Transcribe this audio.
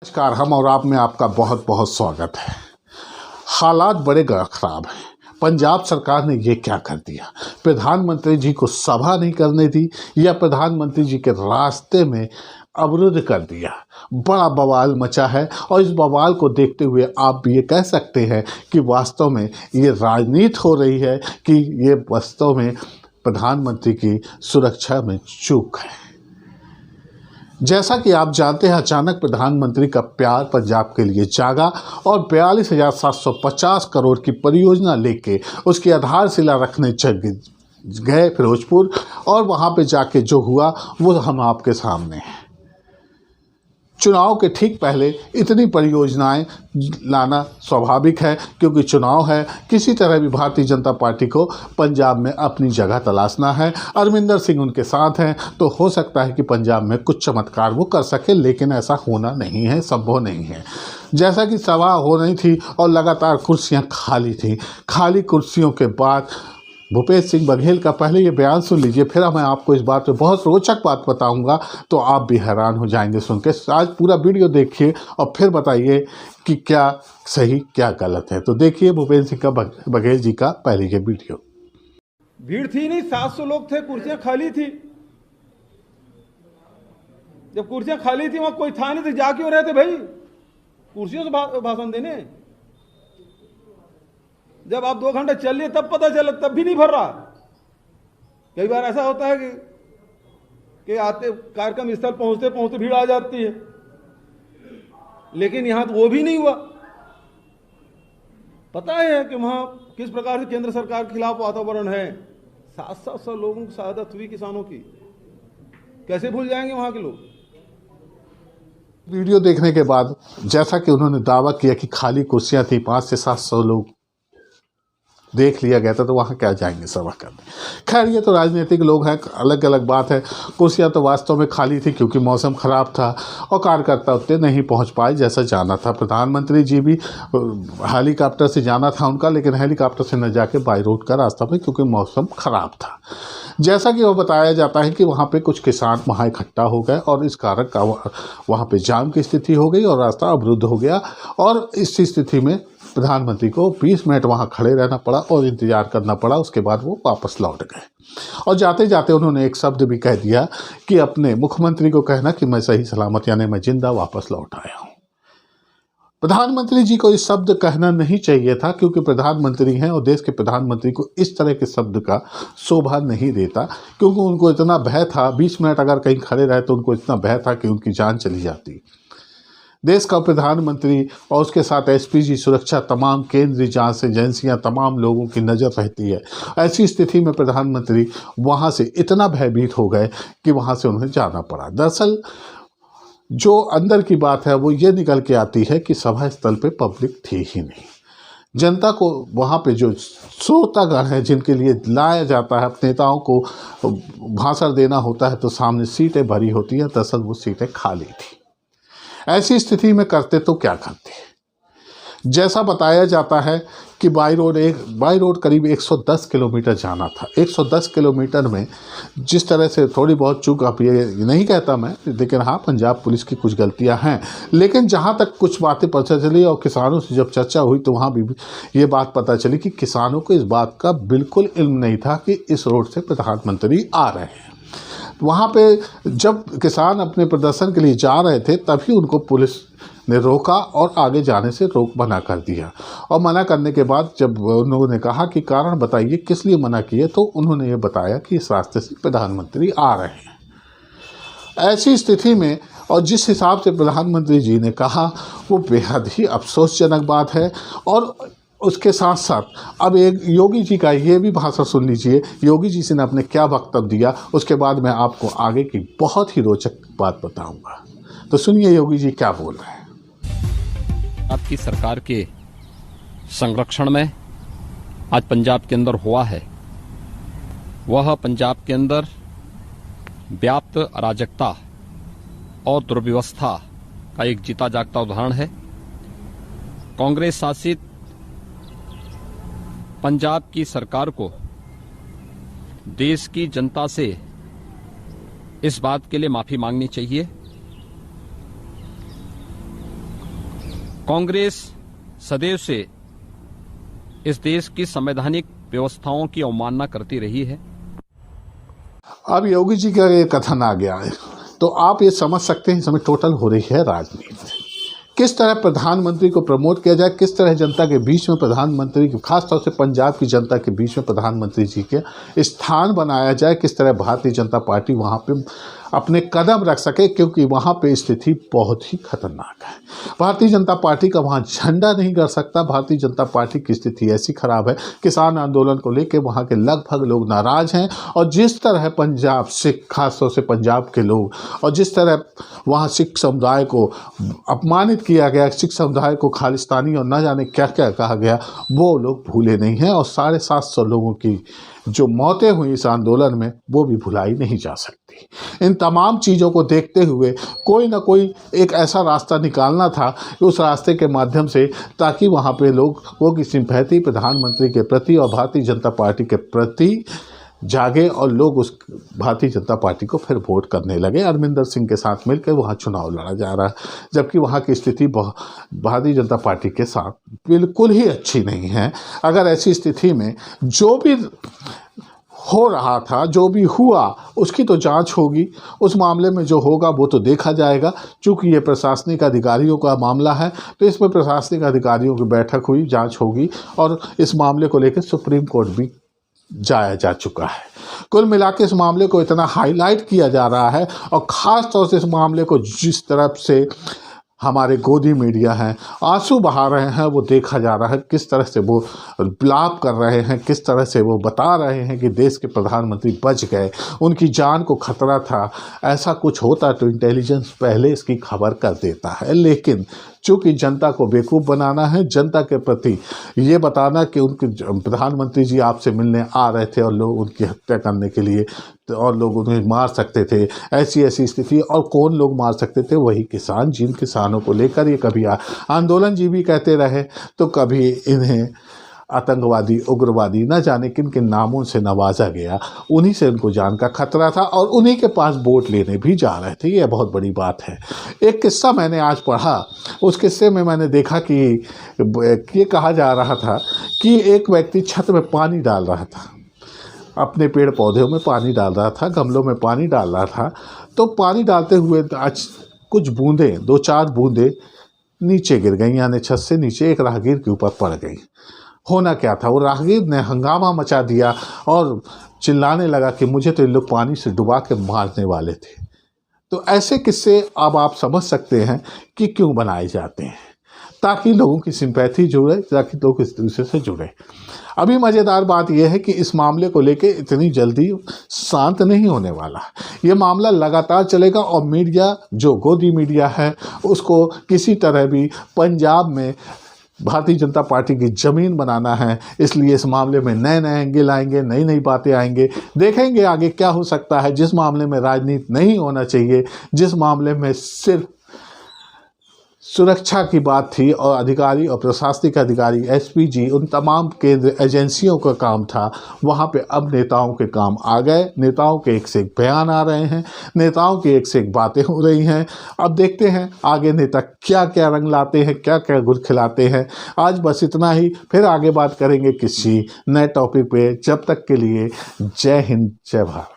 नमस्कार, हम और आप में आपका बहुत बहुत स्वागत है। हालात बड़े खराब हैं। पंजाब सरकार ने ये क्या कर दिया? प्रधानमंत्री जी को सभा नहीं करने दी या प्रधानमंत्री जी के रास्ते में अवरुद्ध कर दिया। बड़ा बवाल मचा है और इस बवाल को देखते हुए आप ये कह सकते हैं कि वास्तव में ये राजनीति हो रही है कि ये वास्तव में प्रधानमंत्री की सुरक्षा में चूक है। जैसा कि आप जानते हैं, अचानक प्रधानमंत्री का प्यार पंजाब के लिए जागा और 42,750 करोड़ की परियोजना लेके उसकी आधारशिला रखने गए फिरोजपुर, और वहां पे जाके जो हुआ वो हम आपके सामने हैं। चुनाव के ठीक पहले इतनी परियोजनाएं लाना स्वाभाविक है, क्योंकि चुनाव है। किसी तरह भी भारतीय जनता पार्टी को पंजाब में अपनी जगह तलाशना है। अरविंदर सिंह उनके साथ हैं, तो हो सकता है कि पंजाब में कुछ चमत्कार वो कर सके, लेकिन ऐसा होना नहीं है, संभव नहीं है। जैसा कि सभा हो रही थी और लगातार कुर्सियां खाली थी। खाली कुर्सियों के बाद भूपेश सिंह बघेल का पहले ये बयान सुन लीजिए, फिर मैं आपको इस बात पे बहुत रोचक बात बताऊंगा, तो आप भी हैरान हो जाएंगे सुन के। आज पूरा वीडियो देखिए और फिर बताइए कि क्या सही क्या गलत है। तो देखिए भूपेश सिंह का बघेल जी का पहले ये वीडियो। भीड़ थी नहीं, 700 लोग थे, कुर्सियां खाली थी। जब कुर्सियां खाली थी वहां कोई था नहीं, तो जा क्यों रहे थे भाई कुर्सियों से भाषण देने? जब आप 2 घंटे चल लिए तब पता चला, तब भी नहीं भर रहा। कई बार ऐसा होता है कि आते कार्यक्रम स्थल पहुंचते पहुंचते भीड़ आ जाती है, लेकिन यहां तो वो भी नहीं हुआ। पता है कि वहां किस प्रकार से केंद्र सरकार के खिलाफ वातावरण है। 700 लोगों की शहादत हुई, किसानों की, कैसे भूल जाएंगे वहां के लोग? वीडियो देखने के बाद जैसा कि उन्होंने दावा किया कि खाली कुर्सियां थी, 500 से 700 लोग देख लिया गया था, तो वहाँ क्या जाएंगे सभा करने। खैर, ये तो राजनीतिक लोग हैं, अलग अलग बात है। कुर्सियाँ तो वास्तव में खाली थी क्योंकि मौसम ख़राब था और कार्यकर्ता उतने नहीं पहुँच पाए जैसा जाना था। प्रधानमंत्री जी भी हेलीकॉप्टर से जाना था उनका, लेकिन हेलीकॉप्टर से न जाके बाई रोड का रास्ता पे, क्योंकि मौसम ख़राब था। जैसा कि वो बताया जाता है कि वहाँ पे कुछ किसान वहाँ इकट्ठा हो गए और इस कारण का वहाँ पे जाम की स्थिति हो गई और रास्ता अवरुद्ध हो गया, और इस स्थिति में प्रधानमंत्री को 20 मिनट वहाँ खड़े रहना पड़ा और इंतज़ार करना पड़ा। उसके बाद वो वापस लौट गए और जाते जाते उन्होंने एक शब्द भी कह दिया कि अपने मुख्यमंत्री को कहना कि मैं सही सलामत, यानी मैं जिंदा वापस लौट आया हूँ। प्रधानमंत्री जी को इस शब्द कहना नहीं चाहिए था, क्योंकि प्रधानमंत्री हैं और देश के प्रधानमंत्री को इस तरह के शब्द का शोभा नहीं देता, क्योंकि उनको इतना भय था। 20 मिनट अगर कहीं खड़े रहे तो उनको इतना भय था कि उनकी जान चली जाती। देश का प्रधानमंत्री और उसके साथ एसपीजी, सुरक्षा, तमाम केंद्रीय जांच एजेंसियां, तमाम लोगों की नज़र रहती है। ऐसी स्थिति में प्रधानमंत्री वहां से इतना भयभीत हो गए कि वहां से उन्हें जाना पड़ा। दरअसल जो अंदर की बात है वो ये निकल के आती है कि सभा स्थल पे पब्लिक थी ही नहीं। जनता को वहाँ पे जो श्रोतागण है, जिनके लिए लाया जाता है, नेताओं को भाषण देना होता है, तो सामने सीटें भरी होती हैं, दरअसल वो सीटें खाली थी। ऐसी स्थिति में करते तो क्या करते? जैसा बताया जाता है कि बाई रोड करीब 110 किलोमीटर जाना था। 110 किलोमीटर में जिस तरह से थोड़ी बहुत चूक, अब ये नहीं कहता मैं, लेकिन हाँ, पंजाब पुलिस की कुछ गलतियां हैं, लेकिन जहाँ तक कुछ बातें पता चली और किसानों से जब चर्चा हुई तो वहाँ भी ये बात पता चली कि किसानों को इस बात का बिल्कुल इल्म नहीं था कि इस रोड से प्रधानमंत्री आ रहे हैं। वहाँ पे जब किसान अपने प्रदर्शन के लिए जा रहे थे, तभी उनको पुलिस ने रोका और आगे जाने से मना कर दिया। और मना करने के बाद जब उन्होंने कहा कि कारण बताइए किस लिए मना किए, तो उन्होंने ये बताया कि इस रास्ते से प्रधानमंत्री आ रहे हैं। ऐसी स्थिति में और जिस हिसाब से प्रधानमंत्री जी ने कहा, वो बेहद ही अफसोसजनक बात है। और उसके साथ साथ अब एक योगी जी का ये भी भाषण सुन लीजिए। योगी जी से ने अपने क्या वक्तव्य दिया, उसके बाद मैं आपको आगे की बहुत ही रोचक बात बताऊंगा। तो सुनिए योगी जी क्या बोल रहे हैं। आपकी सरकार के संरक्षण में आज पंजाब के अंदर हुआ है, वह पंजाब के अंदर व्याप्त अराजकता और दुर्व्यवस्था का एक जीता जागता उदाहरण है। कांग्रेस शासित पंजाब की सरकार को देश की जनता से इस बात के लिए माफी मांगनी चाहिए कांग्रेस सदैव से इस देश की संवैधानिक व्यवस्थाओं की अवमानना करती रही है। अब योगी जी का ये कथन आ गया है तो आप ये समझ सकते हैं इसमें टोटल हो रही है राजनीति। किस तरह प्रधानमंत्री को प्रमोट किया जाए, किस तरह जनता के बीच में प्रधानमंत्री की, खासतौर से पंजाब की जनता के बीच में प्रधानमंत्री जी के स्थान बनाया जाए, किस तरह भारतीय जनता पार्टी वहाँ पे अपने कदम रख सके, क्योंकि वहाँ पे स्थिति बहुत ही खतरनाक है। भारतीय जनता पार्टी का वहाँ झंडा नहीं कर सकता। भारतीय जनता पार्टी की स्थिति ऐसी खराब है, किसान आंदोलन को लेकर वहाँ के लगभग लोग नाराज हैं। और जिस तरह पंजाब सिख, खासतौर से पंजाब के लोग, और जिस तरह वहाँ सिख समुदाय को अपमानित किया गया, सिख समुदाय को खालिस्तानी और न जाने क्या क्या कहा गया, वो लोग भूले नहीं हैं। और 750 लोगों की जो मौतें हुई इस आंदोलन में, वो भी भुलाई नहीं जा सकती। इन तमाम चीज़ों को देखते हुए कोई ना कोई एक ऐसा रास्ता निकालना था, उस रास्ते के माध्यम से, ताकि वहाँ पे लोगों की सिंपैथी प्रधानमंत्री के प्रति और भारतीय जनता पार्टी के प्रति जागे और लोग उस भारतीय जनता पार्टी को फिर वोट करने लगे। अरविंदर सिंह के साथ मिलकर वहाँ चुनाव लड़ा जा रहा है, जबकि वहाँ की स्थिति भारतीय जनता पार्टी के साथ बिल्कुल ही अच्छी नहीं है। अगर ऐसी स्थिति में जो भी हो रहा था, जो भी हुआ, उसकी तो जांच होगी। उस मामले में जो होगा वो तो देखा जाएगा। चूँकि ये प्रशासनिक अधिकारियों का मामला है, तो इसमें प्रशासनिक अधिकारियों की बैठक हुई, जांच होगी, और इस मामले को लेकर सुप्रीम कोर्ट भी जाया जा चुका है। कुल मिला के इस मामले को इतना हाईलाइट किया जा रहा है, और ख़ास तौर से इस मामले को जिस तरफ से हमारे गोदी मीडिया हैं आंसू बहा रहे हैं, वो देखा जा रहा है। किस तरह से वो विलाप कर रहे हैं, किस तरह से वो बता रहे हैं कि देश के प्रधानमंत्री बच गए, उनकी जान को खतरा था। ऐसा कुछ होता तो इंटेलिजेंस पहले इसकी खबर कर देता है, लेकिन चूँकि जनता को बेवकूफ़ बनाना है, जनता के प्रति ये बताना कि उनके प्रधानमंत्री जी आपसे मिलने आ रहे थे और लोग उनकी हत्या करने के लिए, और लोग उन्हें मार सकते थे, ऐसी स्थिति। और कौन लोग मार सकते थे? वही किसान, जिन किसानों को लेकर ये कभी आंदोलन जी भी कहते रहे, तो कभी इन्हें आतंकवादी, उग्रवादी, न जाने किन किन नामों से नवाजा गया। उन्हीं से उनको जान का खतरा था, और उन्हीं के पास वोट लेने भी जा रहे थे। ये बहुत बड़ी बात है। एक किस्सा मैंने आज पढ़ा, उस किस्से में मैंने देखा कि ये कहा जा रहा था कि एक व्यक्ति छत में पानी डाल रहा था, अपने पेड़ पौधों में पानी डाल रहा था, गमलों में पानी डाल रहा था। तो पानी डालते हुए आज कुछ बूंदें, 2-4 बूंदें नीचे गिर गई, यानी छत से नीचे एक राहगीर के ऊपर पड़ गई। होना क्या था, वो राहगीर ने हंगामा मचा दिया और चिल्लाने लगा कि मुझे तो इन लोग पानी से डुबा के मारने वाले थे। तो ऐसे किस्से अब आप समझ सकते हैं कि क्यों बनाए जाते हैं, ताकि लोगों की सिंपैथी जुड़े, ताकि लोग इस दूसरे से जुड़े। अभी मज़ेदार बात यह है कि इस मामले को लेके इतनी जल्दी शांत नहीं होने वाला। ये मामला लगातार चलेगा, और मीडिया, जो गोदी मीडिया है, उसको किसी तरह भी पंजाब में भारतीय जनता पार्टी की ज़मीन बनाना है। इसलिए इस मामले में नए नए एंगल आएंगे, नई नई बातें आएंगे। देखेंगे आगे क्या हो सकता है। जिस मामले में राजनीति नहीं होना चाहिए, जिस मामले में सिर्फ सुरक्षा की बात थी, और अधिकारी और प्रशासनिक अधिकारी, एसपीजी, उन तमाम केंद्र एजेंसियों का काम था, वहाँ पे अब नेताओं के काम आ गए। नेताओं के एक से एक बयान आ रहे हैं, नेताओं की एक से एक बातें हो रही हैं। अब देखते हैं आगे नेता क्या क्या रंग लाते हैं, क्या क्या गुल खिलाते हैं। आज बस इतना ही, फिर आगे बात करेंगे किसी नए टॉपिक पे। जब तक के लिए जय हिंद, जय भारत।